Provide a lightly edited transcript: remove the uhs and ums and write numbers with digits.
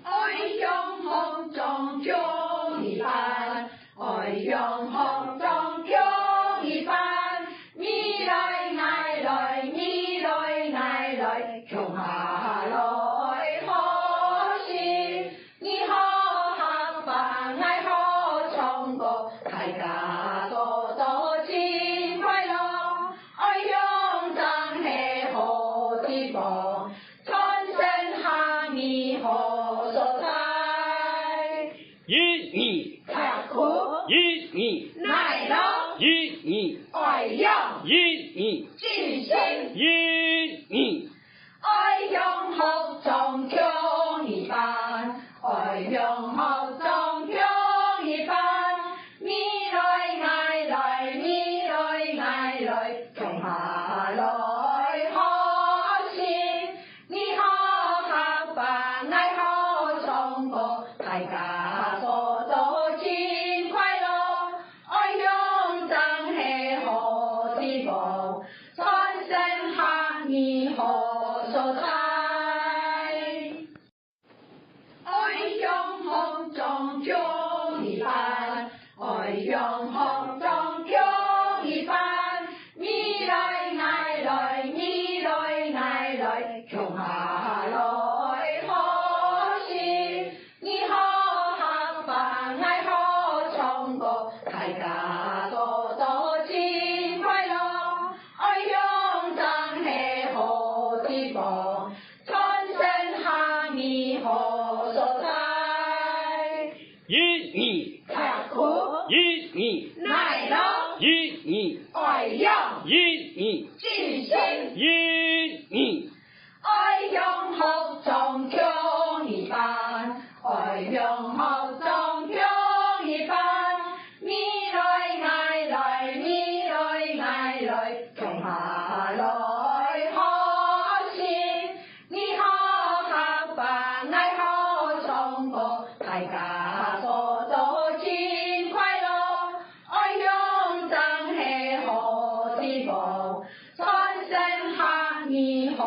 愛用學裝強一班，愛用學裝強一班，你來愛來，你來愛來，強下來好心，你好學班愛好唱歌，大家多多真快樂，愛用張係好地方，傳承下你好所在。一你刻苦，一你耐勞，一你愛用，一你盡心，一你愛用學裝強一班，愛用學裝強一班，你來愛來，你來愛來，強下來好心，你好學班愛好唱歌，大家多多真快樂，愛用張係好地方，傳承下你好所在。愛用學裝強一班，愛用學裝強一班，你來愛來，你來愛來，強下來好心，你好學班愛好唱歌，大家多多真快樂，愛用張係好地方，傳承下你好所在。一你刻苦，一你耐勞，一你愛用，一你盡心，一你愛用學裝強一班，愛用學裝強一班，你來愛來，你來愛來，強下來好心，你好學班愛好唱歌，大家